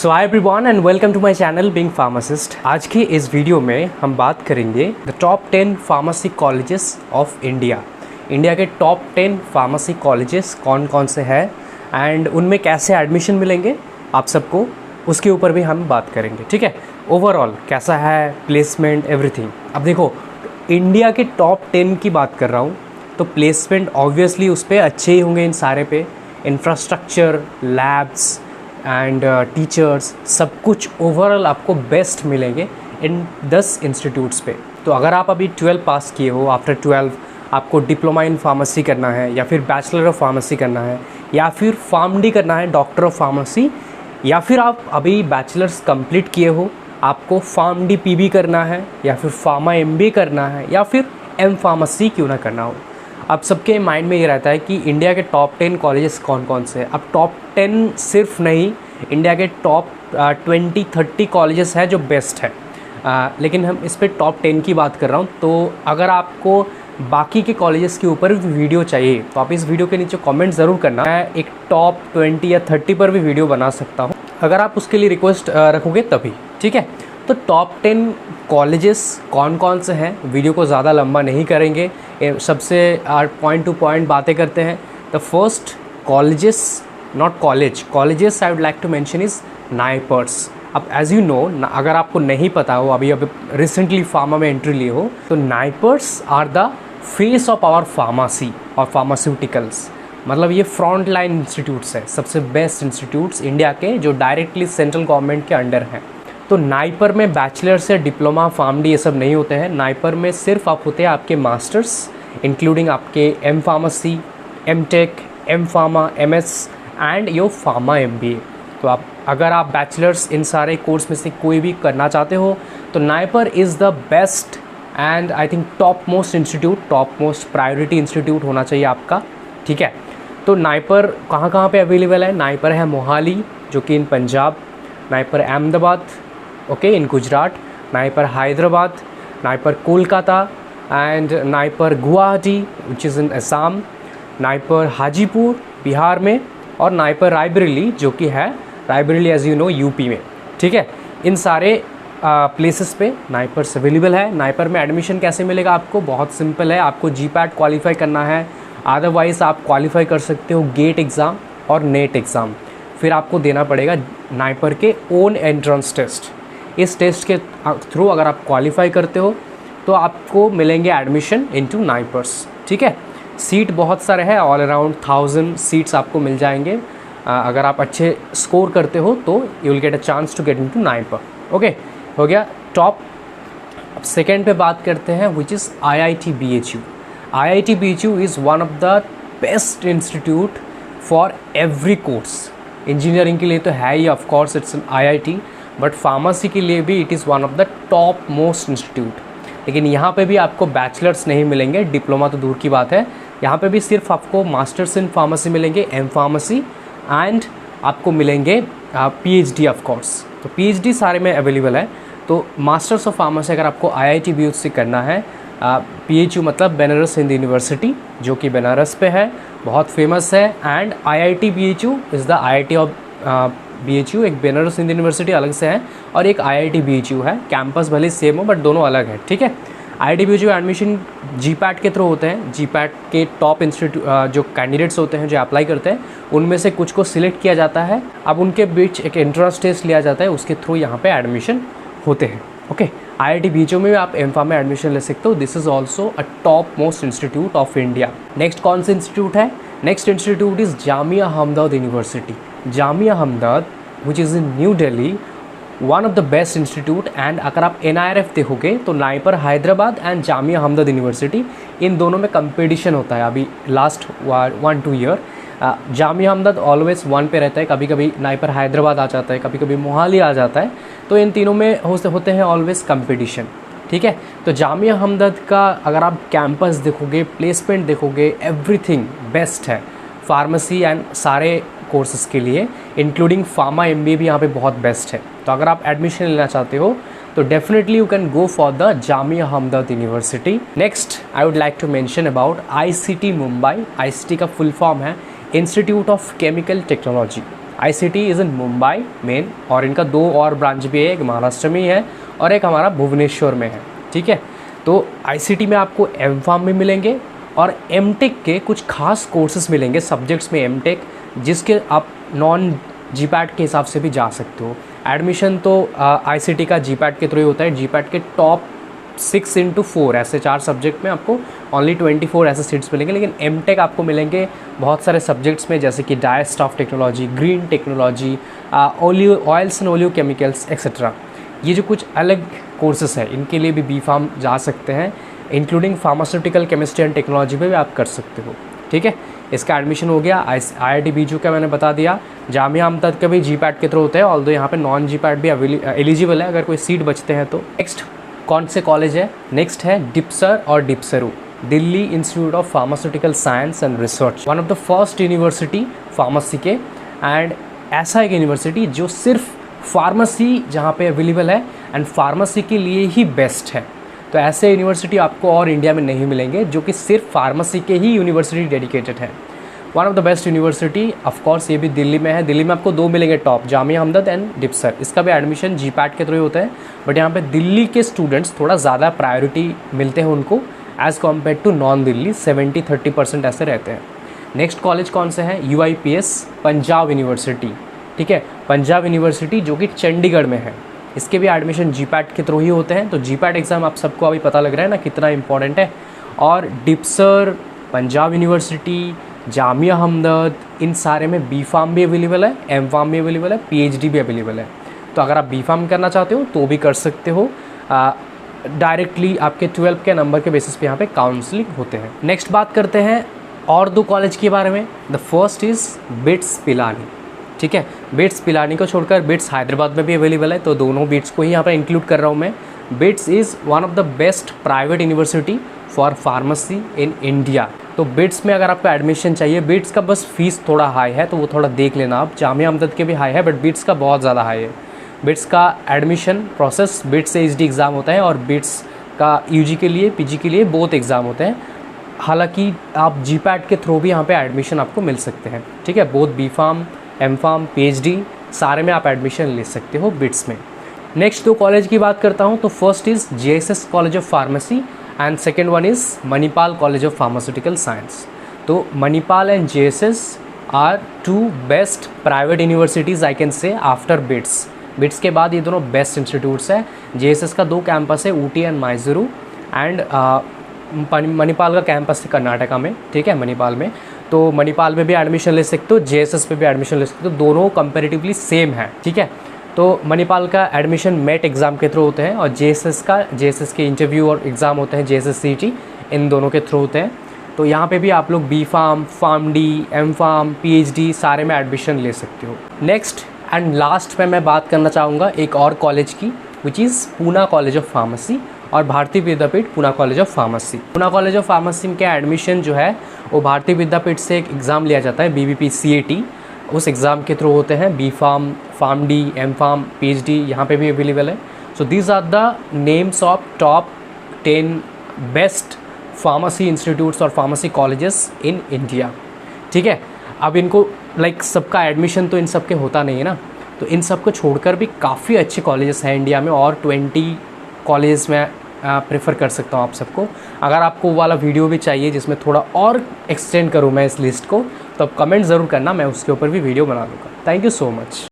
So hi everyone and welcome to my channel being pharmacist. आज की इस video में हम बात करेंगे the top 10 pharmacy colleges of India. India के टॉप 10 फार्मेसी कॉलेजेस कौन कौन से हैं एंड उनमें कैसे एडमिशन मिलेंगे आप सबको, उसके ऊपर भी हम बात करेंगे। ठीक है, ओवरऑल कैसा है प्लेसमेंट एवरीथिंग। अब देखो, इंडिया के टॉप 10 की बात कर रहा हूँ तो प्लेसमेंट ऑब्वियसली उस पर अच्छे ही होंगे। इन सारे पे इंफ्रास्ट्रक्चर, लैब्स एंड टीचर्स, सब कुछ ओवरऑल आपको बेस्ट मिलेंगे इन 10 इंस्टीट्यूट्स पे। तो अगर आप अभी 12 पास किए हो, आफ्टर 12 आपको डिप्लोमा इन फार्मेसी करना है या फिर बैचलर ऑफ फार्मेसी करना है या फिर फार्मडी करना है, डॉक्टर ऑफ फार्मेसी, या फिर आप अभी बैचलर्स कंप्लीट किए हो, आपको फार्मडी पीबी करना है या फिर फार्मा एमबीए करना है या फिर एम फार्मेसी क्यों ना करना हो, अब सबके माइंड में ये रहता है कि इंडिया के टॉप 10 कॉलेजेस कौन कौन से हैं। अब टॉप 10 सिर्फ नहीं, इंडिया के टॉप 20-30 कॉलेजेस हैं जो बेस्ट है, लेकिन हम इस पे टॉप 10 की बात कर रहा हूँ। तो अगर आपको बाकी के कॉलेजेस के ऊपर भी वीडियो चाहिए तो आप इस वीडियो के नीचे कमेंट ज़रूर करना। मैं एक टॉप 20 या 30 पर भी वीडियो बना सकता हूँ अगर आप उसके लिए रिक्वेस्ट रखोगे तभी। ठीक है, तो टॉप 10 कॉलेजेस कौन कौन से हैं, वीडियो को ज़्यादा लंबा नहीं करेंगे, सबसे पॉइंट टू पॉइंट बातें करते हैं। The first colleges, not colleges I would like to mention is NIPERs. अब एज़ यू नो, अगर आपको नहीं पता हो, अभी रिसेंटली फार्मा में एंट्री लिए हो, तो NIPERs are the face of our pharmacy और फार्मास्यूटिकल्स। मतलब ये फ्रंट लाइन इंस्टीट्यूट्स है, सबसे बेस्ट इंस्टीट्यूट्स इंडिया के जो डायरेक्टली सेंट्रल गवर्नमेंट के अंडर हैं। तो नाइपर में बैचलर से डिप्लोमा, फार्मडी ये सब नहीं होते हैं। नाइपर में सिर्फ आप होते हैं आपके मास्टर्स, इंक्लूडिंग आपके M pharmacy, M tech, M pharma, MS and your pharma MBA. तो अगर आप बैचलर्स इन सारे कोर्स में से कोई भी करना चाहते हो तो NIPER is the best and I think top most institute, top most priority institute होना चाहिए आपका। ठीक है, तो नाइपर कहाँ कहाँ पे अवेलेबल है? नाइपर है मोहाली जो कि in Punjab, NIPER Ahmedabad okay in Gujarat, NIPER Hyderabad, NIPER Kolkata and NIPER Guwahati which is in Assam, NIPER Hajipur Bihar में, और नाइपर रायबरेली जो कि है Raebareli as you know UP में। ठीक है, इन सारे प्लेसेस पे नाइपर्स अवेलेबल है। नाइपर में एडमिशन कैसे मिलेगा आपको? बहुत सिंपल है, आपको जीपैट क्वालिफाई करना है, अदरवाइज़ आप क्वालिफाई कर सकते हो गेट एग्ज़ाम और नेट एग्ज़ाम। फिर आपको देना पड़ेगा नाइपर के ओन एंट्रेंस टेस्ट। इस टेस्ट के थ्रू अगर आप क्वालिफाई करते हो तो आपको मिलेंगे एडमिशन इनटू नाइपर्स। ठीक है, सीट बहुत सारे हैं, ऑल अराउंड 1000 सीट्स आपको मिल जाएंगे। अगर आप अच्छे स्कोर करते हो तो you will get a chance to get into NIPER. Okay, हो गया टॉप। अब सेकेंड पे बात करते हैं which is IIT BHU। IIT BHU is one of the best institute for every course. Engineering के लिए तो है ही, of course it's an IIT, but pharmacy के लिए भी it is one of the topmost institute. लेकिन यहाँ पे भी आपको बैचलर्स नहीं मिलेंगे, डिप्लोमा तो दूर की बात है। यहाँ पे भी सिर्फ आपको मास्टर्स इन फार्मेसी मिलेंगे, एम फार्मेसी, एंड आपको मिलेंगे PhD ऑफ कोर्स। तो PhD सारे में अवेलेबल है। तो मास्टर्स ऑफ फार्मेसी अगर आपको IIT BHU से करना है, BHU मतलब बनारस हिंदू यूनिवर्सिटी जो कि बनारस पे है, बहुत फेमस है। And IIT BHU is the IIT of BHU, एक बनारस हिंदू यूनिवर्सिटी अलग से है और एक IIT BHU है। कैंपस भले सेम हो बट दोनों अलग है। ठीक है, IIT BHU एडमिशन जीपैट के थ्रू होते हैं। जीपैट के टॉप इंस्टीट्यूट जो कैंडिडेट्स होते हैं जो अप्लाई करते हैं, उनमें से कुछ को सिलेक्ट किया जाता है। अब उनके बीच एक एंट्रेंस टेस्ट लिया जाता है, उसके थ्रू यहाँ पे एडमिशन होते हैं। ओके, IIT BHU में भी आप M.Pharm में एडमिशन ले सकते हो। This is also a topmost institute of India. Next कौन सा इंस्टीट्यूट है? Next institute is Jamia Hamdard university. Jamia Hamdard which is in New Delhi, one of the best institute. And अगर आप NIRF देखोगे तो NIPER Hyderabad and Jamia Hamdard university, इन दोनों में कंपटीशन होता है अभी last 1-2 year. Jamia Hamdard always 1 पे रहता है, कभी कभी नाइपर हैदराबाद आ जाता है, कभी कभी मोहाली आ जाता है। तो इन तीनों में होते हैं ऑलवेज कंपटीशन। ठीक है, तो जामिया हमदर्द का अगर आप कैंपस देखोगे, प्लेसमेंट देखोगे, एवरीथिंग बेस्ट है फार्मेसी एंड सारे कोर्सेज़ के लिए, इंक्लूडिंग फार्मा MBA भी यहाँ पे बहुत बेस्ट है। तो अगर आप एडमिशन लेना चाहते हो तो definitely you can go for the Jamia Hamdard university. Next I would like to mention about ICT Mumbai. ICT का फुल फॉर्म है institute of chemical technology. ICT is in Mumbai main, और इनका 2 और ब्रांच भी है, एक महाराष्ट्र में ही है और एक हमारा भुवनेश्वर में है। ठीक है, तो ICT में आपको M.Pharm भी मिलेंगे और M.Tech के कुछ खास कोर्सेज मिलेंगे सब्जेक्ट्स में M.Tech, जिसके आप नॉन GPAT के हिसाब से भी जा सकते हो। एडमिशन तो ICT का GPAT के थ्रू ही होता है। GPAT के टॉप 6/4 ऐसे 4 सब्जेक्ट में आपको ओनली 24 ऐसे सीट्स मिलेंगे, लेकिन M.Tech आपको मिलेंगे बहुत सारे सब्जेक्ट्स में, जैसे कि dyestuff technology, green technology, oils and oleo chemicals etcetera. ये जो कुछ अलग कोर्सेस हैं इनके लिए भी B.Pharm जा सकते हैं, including pharmaceutical chemistry and technology पे भी आप कर सकते हो। ठीक है, इसका एडमिशन हो गया। IIT BJU का मैंने बता दिया। जामिया अहमद का भी GPAT के थ्रू होता है, ऑल्दो यहाँ पे नॉन GPAT भी एलिजिबल है अगर कोई सीट बचते हैं तो। नेक्स्ट कौन से कॉलेज है? नेक्स्ट है डिप्सर और DPSRU, Delhi institute of pharmaceutical science and research, one of the first university pharmacy के, एंड ऐसा एक यूनिवर्सिटी जो सिर्फ फार्मेसी जहाँ पे अवेलेबल है एंड फार्मेसी के लिए ही बेस्ट है। तो ऐसे यूनिवर्सिटी आपको और इंडिया में नहीं मिलेंगे जो कि सिर्फ फार्मेसी के ही यूनिवर्सिटी डेडिकेटेड है। One of the best university of course ये भी दिल्ली में है। दिल्ली में आपको 2 मिलेंगे टॉप, जामिया अहमद एंड डिप्सर। इसका भी एडमिशन GPAT के थ्रू ही होता है, बट यहाँ पे दिल्ली के स्टूडेंट्स थोड़ा ज़्यादा प्रायोरिटी मिलते हैं उनको as compare to non Delhi, 70-30% ऐसे रहते हैं। नेक्स्ट कॉलेज कौन से हैं? UIPS Punjab university. ठीक है, पंजाब यूनिवर्सिटी जो कि चंडीगढ़ में है। इसके भी एडमिशन GPAT के थ्रू ही होते हैं। तो GPAT एग्ज़ाम आप सबको अभी पता लग रहा है ना कितना इंपॉर्टेंट है। और डिप्सर, पंजाब यूनिवर्सिटी, जामिया अहमद, इन सारे में B.Pharm भी अवेलेबल है, M.Pharm भी अवेलेबल है, PhD भी अवेलेबल है। तो अगर आप B.Pharm करना चाहते हो तो भी कर सकते हो। डायरेक्टली आपके 12 के नंबर के बेसिस पे यहाँ पे काउंसलिंग होते हैं। नेक्स्ट बात करते हैं और 2 कॉलेज के बारे में। The first is bits Pilani. ठीक है, बिट्स पिलानी को छोड़कर बिट्स हैदराबाद में भी अवेलेबल है, तो दोनों बिट्स को ही यहाँ पर इंक्लूड कर रहा हूँ मैं। Bits is one of the best private university for pharmacy in India. तो बिट्स में अगर आपको एडमिशन चाहिए, बिट्स का बस फीस थोड़ा हाई है तो वो थोड़ा देख लेना आप। जामिया अहमद के भी हाई है, बट बिट्स का बहुत ज़्यादा हाई है। बिट्स का एडमिशन प्रोसेस बिट्स से HD एग्ज़ाम होता है, और बिट्स का UG के लिए PG के लिए बोथ एग्ज़ाम होते हैं। हालांकि आप GPAT के थ्रू भी यहाँ पे एडमिशन आपको मिल सकते हैं। ठीक है, बोथ B.Pharm, M.Pharm, PhD सारे में आप एडमिशन ले सकते हो बिट्स में। नेक्स्ट 2 कॉलेज की बात करता हूँ, तो first is JSS college of pharmacy and second one is Manipal college of pharmaceutical science. तो Manipal and JSS are 2 best private universities I can say after BITS. BITS के बाद ये दोनों बेस्ट इंस्टीट्यूट्स हैं। JSS का 2 कैंपस है, ऊटी एंड मैसूरू, एंड मणिपाल का campus है कर्नाटका में। ठीक है, मणिपाल में, तो मणिपाल में भी एडमिशन ले सकते हो, JSS पे भी एडमिशन ले सकते हो, दोनों कंपैरेटिवली सेम है। ठीक है, तो मणिपाल का एडमिशन MET एग्ज़ाम के थ्रू होते हैं, और JSS के इंटरव्यू और एग्ज़ाम होते हैं JSS CET, इन दोनों के थ्रू होते हैं। तो यहाँ पे भी आप लोग B.Pharm, PharmD, M.Pharm, PhD सारे में एडमिशन ले सकते हो। नेक्स्ट एंड लास्ट में मैं बात करना चाहूँगा एक और कॉलेज की, which is Poona college of pharmacy और Bharati Vidyapeeth Poona college of pharmacy. Poona college of pharmacy के एडमिशन जो है वो भारतीय विद्यापीठ से एक एग्ज़ाम लिया जाता है, BBP CAT, उस एग्ज़ाम के थ्रू होते हैं। B.Pharm, PharmD, M.Pharm, PhD यहाँ पे भी अवेलेबल है। So these are the names of top 10 best pharmacy institutes और फार्मेसी कॉलेजेस इन इंडिया। ठीक है, अब इनको सबका एडमिशन तो इन सब के होता नहीं है ना, तो इन सब को छोड़कर भी काफ़ी अच्छे कॉलेजेस हैं इंडिया में, और 20 कॉलेज में प्रेफर कर सकता हूँ आप सबको। अगर आपको वो वाला वीडियो भी चाहिए जिसमें थोड़ा और एक्सटेंड करूँ मैं इस लिस्ट को, तो आप कमेंट ज़रूर करना, मैं उसके ऊपर भी वीडियो बना दूँगा। Thank you so much.